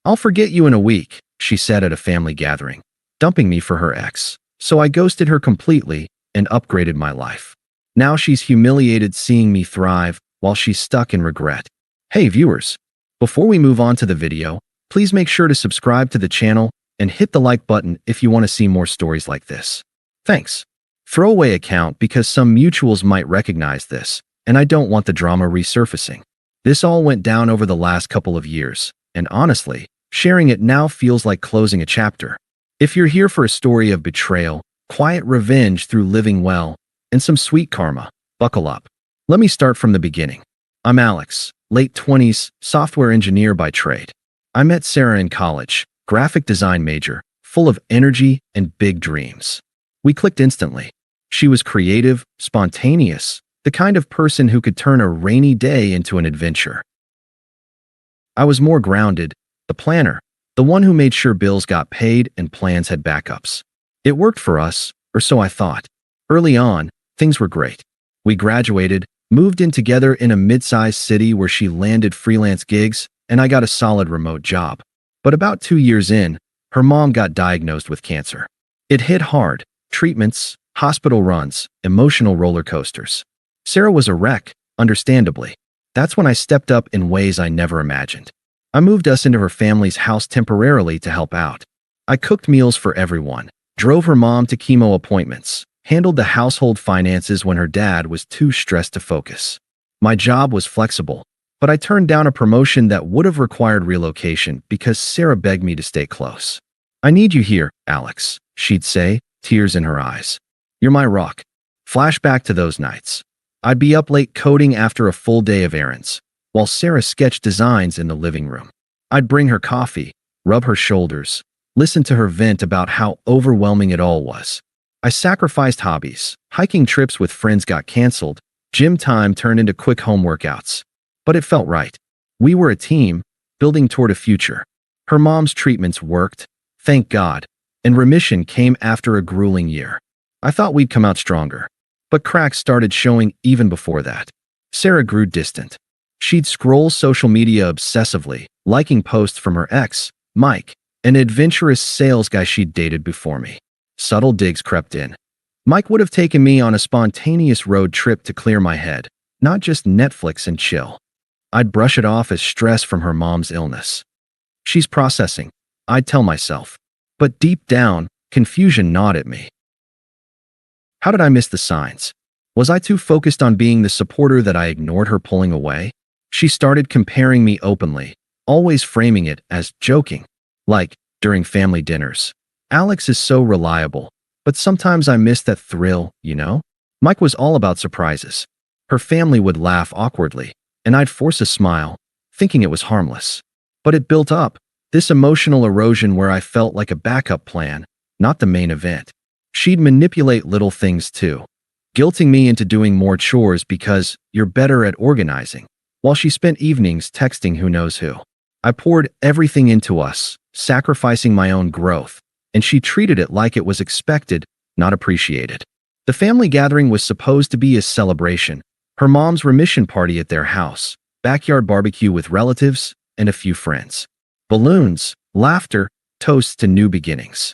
"I'll forget you in a week," she said at a family gathering, dumping me for her ex. So I ghosted her completely and upgraded my life. Now she's humiliated seeing me thrive while she's stuck in regret. Hey viewers, before we move on to the video, please make sure to subscribe to the channel and hit the like button if you want to see more stories like this. Thanks. Throwaway account because some mutuals might recognize this, and I don't want the drama resurfacing. This all went down over the last couple of years, and honestly, sharing it now feels like closing a chapter. If you're here for a story of betrayal, quiet revenge through living well, and some sweet karma, buckle up. Let me start from the beginning. I'm Alex, late 20s, software engineer by trade. I met Sarah in college, graphic design major, full of energy and big dreams. We clicked instantly. She was creative, spontaneous, the kind of person who could turn a rainy day into an adventure. I was more grounded, the planner, the one who made sure bills got paid and plans had backups. It worked for us, or so I thought. Early on, things were great. We graduated, moved in together in a mid-sized city where she landed freelance gigs, and I got a solid remote job. But about 2 years in, her mom got diagnosed with cancer. It hit hard. Treatments, hospital runs, emotional roller coasters. Sarah was a wreck, understandably. That's when I stepped up in ways I never imagined. I moved us into her family's house temporarily to help out. I cooked meals for everyone, drove her mom to chemo appointments, handled the household finances when her dad was too stressed to focus. My job was flexible, but I turned down a promotion that would have required relocation because Sarah begged me to stay close. "I need you here, Alex," she'd say, tears in her eyes. "You're my rock." Flashback to those nights. I'd be up late coding after a full day of errands, while Sarah sketched designs in the living room. I'd bring her coffee, rub her shoulders, listen to her vent about how overwhelming it all was. I sacrificed hobbies. Hiking trips with friends got canceled. Gym time turned into quick home workouts. But it felt right. We were a team, building toward a future. Her mom's treatments worked, thank God, and remission came after a grueling year. I thought we'd come out stronger. But cracks started showing even before that. Sarah grew distant. She'd scroll social media obsessively, liking posts from her ex, Mike, an adventurous sales guy she'd dated before me. Subtle digs crept in. Mike would have taken me on a spontaneous road trip to clear my head, not just Netflix and chill. I'd brush it off as stress from her mom's illness. "She's processing," I'd tell myself. But deep down, confusion gnawed at me. How did I miss the signs? Was I too focused on being the supporter that I ignored her pulling away? She started comparing me openly, always framing it as joking. Like, during family dinners. "Alex is so reliable, but sometimes I miss that thrill, you know?" Mike was all about surprises. Her family would laugh awkwardly, and I'd force a smile, thinking it was harmless. But it built up, this emotional erosion where I felt like a backup plan, not the main event. She'd manipulate little things too, guilting me into doing more chores because you're better at organizing, while she spent evenings texting who knows who. I poured everything into us, sacrificing my own growth, and she treated it like it was expected, not appreciated. The family gathering was supposed to be a celebration, her mom's remission party at their house, backyard barbecue with relatives, and a few friends. Balloons, laughter, toasts to new beginnings.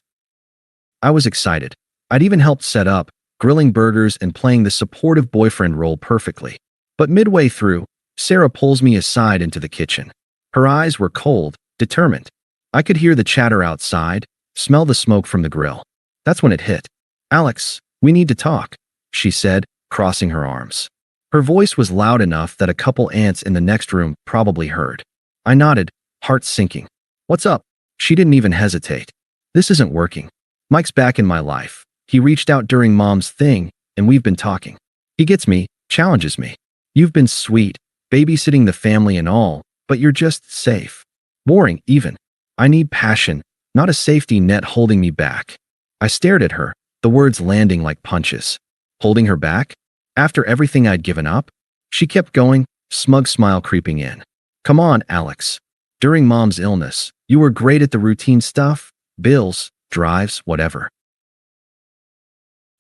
I was excited. I'd even helped set up, grilling burgers and playing the supportive boyfriend role perfectly. But midway through, Sarah pulls me aside into the kitchen. Her eyes were cold, determined. I could hear the chatter outside, smell the smoke from the grill. That's when it hit. "Alex, we need to talk," she said, crossing her arms. Her voice was loud enough that a couple ants in the next room probably heard. I nodded, heart sinking. "What's up?" She didn't even hesitate. "This isn't working. Mike's back in my life. He reached out during Mom's thing, and we've been talking. He gets me, challenges me. You've been sweet, babysitting the family and all, but you're just safe. Boring, even. I need passion, not a safety net holding me back." I stared at her, the words landing like punches. Holding her back? After everything I'd given up? She kept going, smug smile creeping in. "Come on, Alex. During Mom's illness, you were great at the routine stuff, bills, drives, whatever.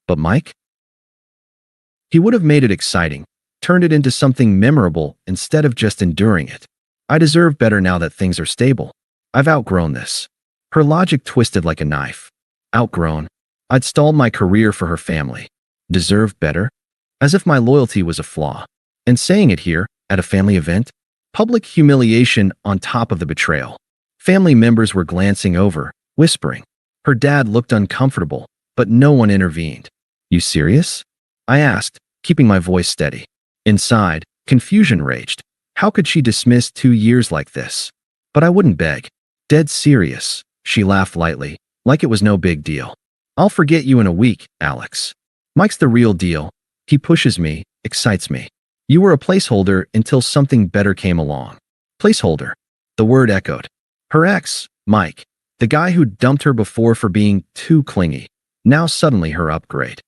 But Mike? He would have made it exciting, turned it into something memorable instead of just enduring it. I deserve better now that things are stable." I've outgrown this. Her logic twisted like a knife. Outgrown? I'd stalled my career for her family. Deserved better? As if my loyalty was a flaw. And saying it here, at a family event? Public humiliation on top of the betrayal. Family members were glancing over, whispering. Her dad looked uncomfortable, but no one intervened. You serious? I asked, keeping my voice steady. Inside, confusion raged. How could she dismiss 2 years like this? But I wouldn't beg. Dead serious. She laughed lightly, like it was no big deal. I'll forget you in a week, Alex. Mike's the real deal. He pushes me, excites me. You were a placeholder until something better came along. Placeholder. The word echoed. Her ex, Mike, the guy who dumped her before for being too clingy, now suddenly her upgrade.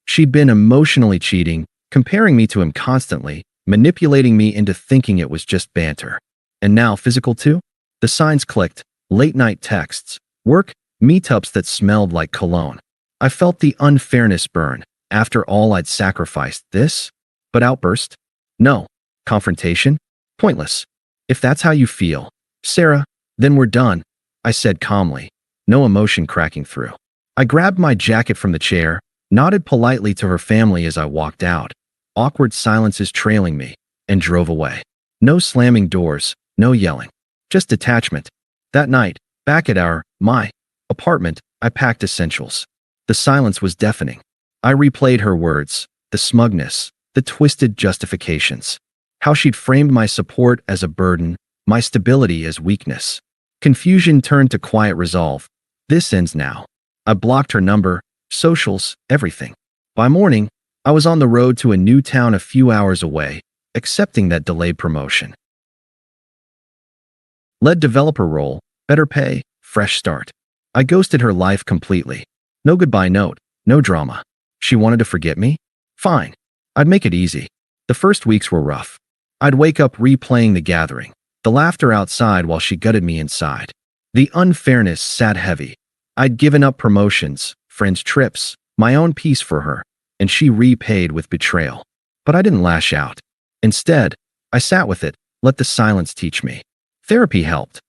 She'd been emotionally cheating, comparing me to him constantly, manipulating me into thinking it was just banter. And now physical too? The signs clicked, late-night texts, work, meetups that smelled like cologne. I felt the unfairness burn. After all I'd sacrificed, this? But outburst? No. Confrontation? Pointless. If that's how you feel, Sarah, then we're done, I said calmly, no emotion cracking through. I grabbed my jacket from the chair, nodded politely to her family as I walked out, awkward silences trailing me, and drove away. No slamming doors, no yelling, just detachment. That night, back at my apartment, I packed essentials. The silence was deafening. I replayed her words, the smugness, the twisted justifications. How she'd framed my support as a burden, my stability as weakness. Confusion turned to quiet resolve. This ends now. I blocked her number, socials, everything. By morning, I was on the road to a new town a few hours away, accepting that delayed promotion. Lead developer role, better pay, fresh start. I ghosted her life completely. No goodbye note, no drama. She wanted to forget me? Fine. I'd make it easy. The first weeks were rough. I'd wake up replaying the gathering, the laughter outside while she gutted me inside. The unfairness sat heavy. I'd given up promotions, friends' trips, my own peace for her, and she repaid with betrayal. But I didn't lash out. Instead, I sat with it, let the silence teach me. Therapy helped.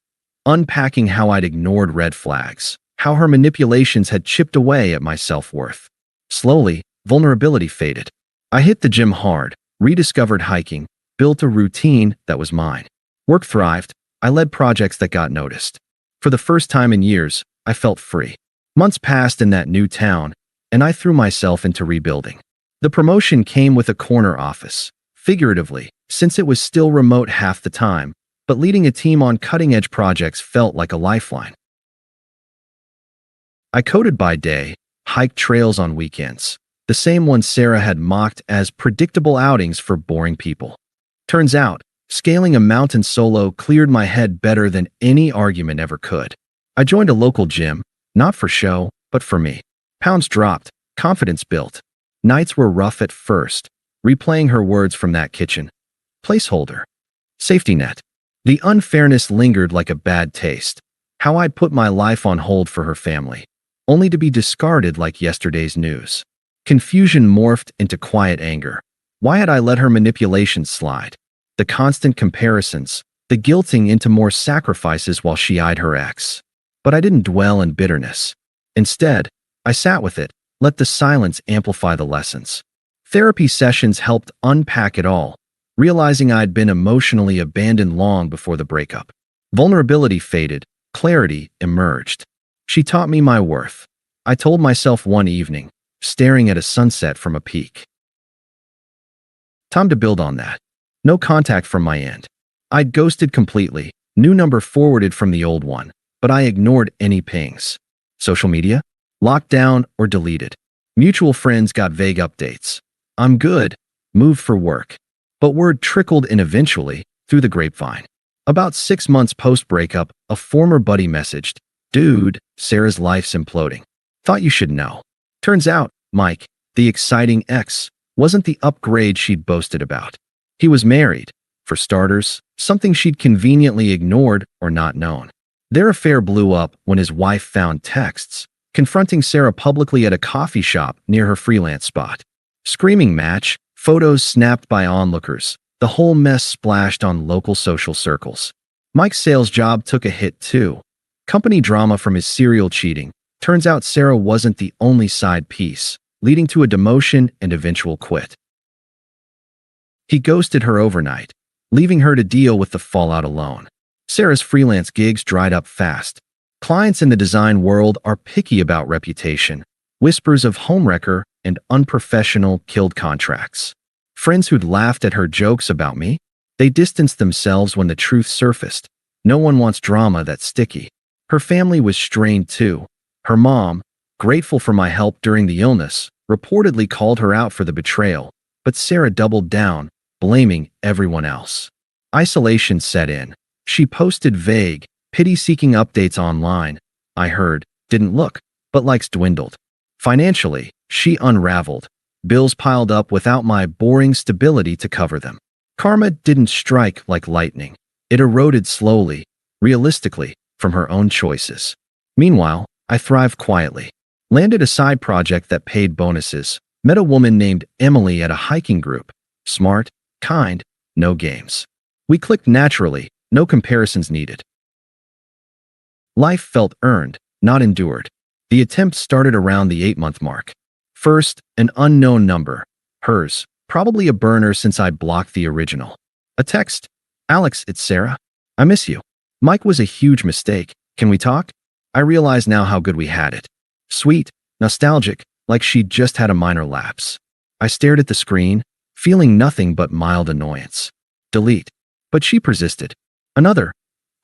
Unpacking how I'd ignored red flags, how her manipulations had chipped away at my self-worth. Slowly, vulnerability faded. I hit the gym hard, rediscovered hiking, built a routine that was mine. Work thrived. I led projects that got noticed. For the first time in years, I felt free. Months passed in that new town, and I threw myself into rebuilding. The promotion came with a corner office, figuratively, since it was still remote half the time, but leading a team on cutting-edge projects felt like a lifeline. I coded by day, hiked trails on weekends, the same ones Sarah had mocked as predictable outings for boring people. Turns out, scaling a mountain solo cleared my head better than any argument ever could. I joined a local gym, not for show, but for me. Pounds dropped, confidence built. Nights were rough at first, replaying her words from that kitchen. Placeholder. Safety net. The unfairness lingered like a bad taste. How I'd put my life on hold for her family, only to be discarded like yesterday's news. Confusion morphed into quiet anger. Why had I let her manipulations slide? The constant comparisons, the guilting into more sacrifices while she eyed her ex. But I didn't dwell in bitterness. Instead, I sat with it, let the silence amplify the lessons. Therapy sessions helped unpack it all, realizing I'd been emotionally abandoned long before the breakup. Vulnerability faded, clarity emerged. She taught me my worth. I told myself one evening, staring at a sunset from a peak. Time to build on that. No contact from my end. I'd ghosted completely, new number forwarded from the old one, but I ignored any pings. Social media? Locked down or deleted. Mutual friends got vague updates. I'm good. Moved for work. But word trickled in eventually, through the grapevine. About 6 months post-breakup, a former buddy messaged, "Dude, Sarah's life's imploding. Thought you should know." Turns out, Mike, the exciting ex, wasn't the upgrade she'd boasted about. He was married, for starters, something she'd conveniently ignored or not known. Their affair blew up when his wife found texts, confronting Sarah publicly at a coffee shop near her freelance spot. Screaming match, photos snapped by onlookers, the whole mess splashed on local social circles. Mike's sales job took a hit too. Company drama from his serial cheating. Turns out Sarah wasn't the only side piece, leading to a demotion and eventual quit. He ghosted her overnight, leaving her to deal with the fallout alone. Sarah's freelance gigs dried up fast. Clients in the design world are picky about reputation. Whispers of homewrecker and unprofessional killed contracts. Friends who'd laughed at her jokes about me, they distanced themselves when the truth surfaced. No one wants drama that's sticky. Her family was strained too. Her mom, grateful for my help during the illness, reportedly called her out for the betrayal, but Sarah doubled down, blaming everyone else. Isolation set in. She posted vague, pity-seeking updates online. I heard, didn't look, but likes dwindled. Financially, she unraveled. Bills piled up without my boring stability to cover them. Karma didn't strike like lightning. It eroded slowly, realistically, from her own choices. Meanwhile, I thrived quietly. Landed a side project that paid bonuses. Met a woman named Emily at a hiking group. Smart, kind, no games. We clicked naturally, no comparisons needed. Life felt earned, not endured. The attempt started around the 8-month mark. First, an unknown number. Hers, probably a burner since I blocked the original. A text. Alex, it's Sarah. I miss you. Mike was a huge mistake. Can we talk? I realize now how good we had it. Sweet, nostalgic, like she'd just had a minor lapse. I stared at the screen, feeling nothing but mild annoyance. Delete. But she persisted. Another.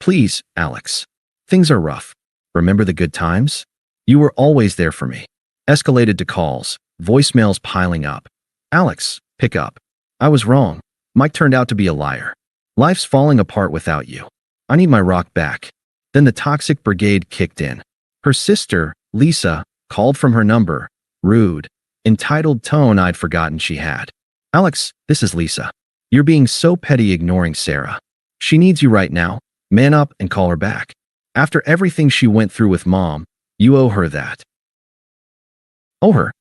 Please, Alex. Things are rough. Remember the good times? You were always there for me. Escalated to calls, voicemails piling up. Alex, pick up. I was wrong. Mike turned out to be a liar. Life's falling apart without you. I need my rock back. Then the toxic brigade kicked in. Her sister, Lisa, called from her number. Rude, entitled tone I'd forgotten she had. Alex, this is Lisa. You're being so petty ignoring Sarah. She needs you right now. Man up and call her back. After everything she went through with Mom, you owe her that. Owe her.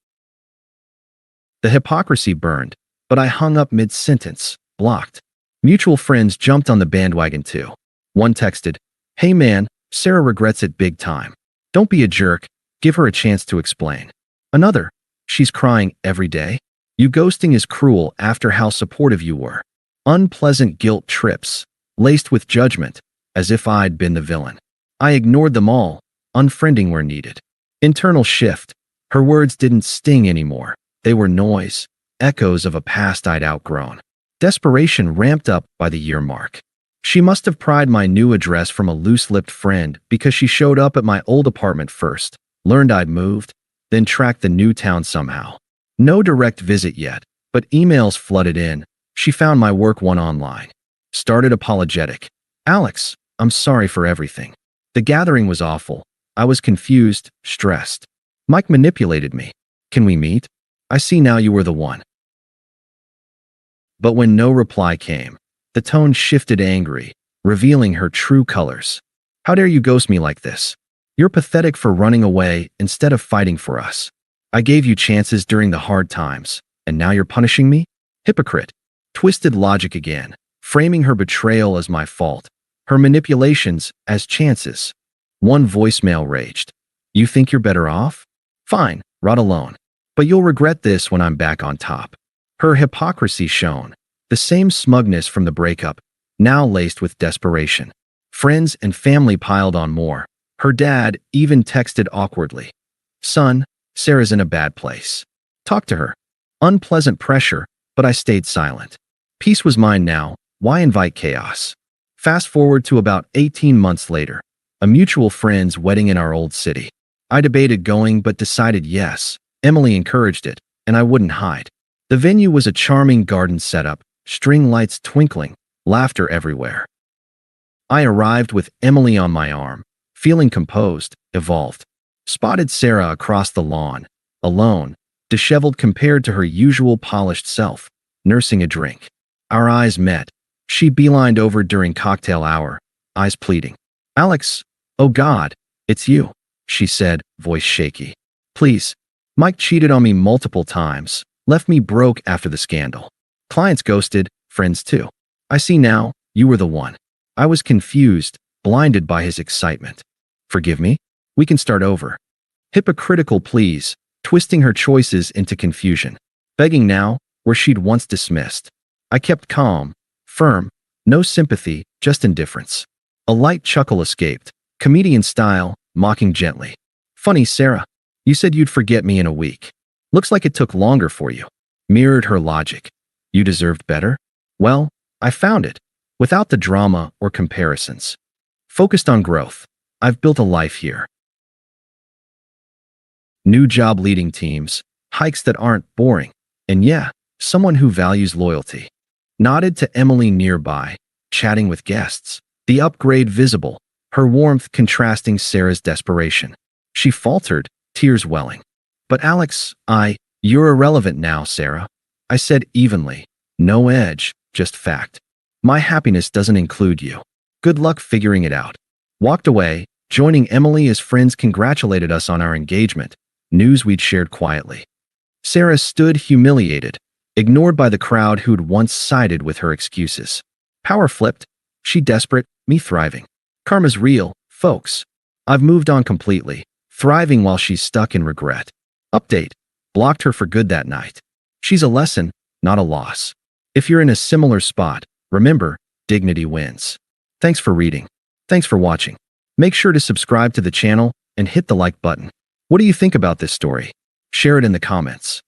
The hypocrisy burned, but I hung up mid-sentence, blocked. Mutual friends jumped on the bandwagon too. One texted, "Hey man, Sarah regrets it big time. Don't be a jerk, give her a chance to explain." Another, "She's crying every day. You ghosting is cruel after how supportive you were." Unpleasant guilt trips, laced with judgment, as if I'd been the villain. I ignored them all, unfriending where needed. Internal shift. Her words didn't sting anymore. They were noise, echoes of a past I'd outgrown. Desperation ramped up by the year mark. She must have pried my new address from a loose-lipped friend because she showed up at my old apartment first, learned I'd moved, then tracked the new town somehow. No direct visit yet, but emails flooded in. She found my work one online. Started apologetic. "Alex, I'm sorry for everything. The gathering was awful. I was confused, stressed. Mike manipulated me. Can we meet? I see now you were the one." But when no reply came, the tone shifted angry, revealing her true colors. "How dare you ghost me like this? You're pathetic for running away instead of fighting for us. I gave you chances during the hard times, and now you're punishing me? Hypocrite." Twisted logic again, framing her betrayal as my fault, her manipulations as chances. One voicemail raged. "You think you're better off? Fine, rot alone. But you'll regret this when I'm back on top." Her hypocrisy shone, the same smugness from the breakup, now laced with desperation. Friends and family piled on more. Her dad even texted awkwardly. "Son, Sarah's in a bad place. Talk to her." Unpleasant pressure, but I stayed silent. Peace was mine now. Why invite chaos? Fast forward to about 18 months later, a mutual friend's wedding in our old city. I debated going but decided yes. Emily encouraged it, and I wouldn't hide. The venue was a charming garden setup, string lights twinkling, laughter everywhere. I arrived with Emily on my arm, feeling composed, evolved. Spotted Sarah across the lawn, alone, disheveled compared to her usual polished self, nursing a drink. Our eyes met. She beelined over during cocktail hour, eyes pleading. "Alex, oh God, it's you," she said, voice shaky. "Please. Mike cheated on me multiple times, left me broke after the scandal. Clients ghosted, friends too. I see now, you were the one. I was confused, blinded by his excitement. Forgive me? We can start over. Hypocritical pleas, twisting her choices into confusion. Begging now, where she'd once dismissed. I kept calm, firm, no sympathy, just indifference. A light chuckle escaped, comedian style, mocking gently. Funny, Sarah. You said you'd forget me in a week. Looks like it took longer for you. Mirrored her logic. You deserved better? Well, I found it. Without the drama or comparisons. Focused on growth. I've built a life here. New job leading teams, hikes that aren't boring, and yeah, someone who values loyalty. Nodded to Emily nearby, chatting with guests. The upgrade visible, her warmth contrasting Sarah's desperation. She faltered, tears welling. But Alex, you're irrelevant now, Sarah. I said evenly. No edge, just fact. My happiness doesn't include you. Good luck figuring it out. Walked away, joining Emily as friends congratulated us on our engagement, news we'd shared quietly. Sarah stood humiliated, ignored by the crowd who'd once sided with her excuses. Power flipped. She desperate, me thriving. Karma's real, folks. I've moved on completely, thriving while she's stuck in regret. Update. Blocked her for good that night. She's a lesson, not a loss. If you're in a similar spot, remember, dignity wins. Thanks for reading. Thanks for watching. Make sure to subscribe to the channel and hit the like button. What do you think about this story? Share it in the comments.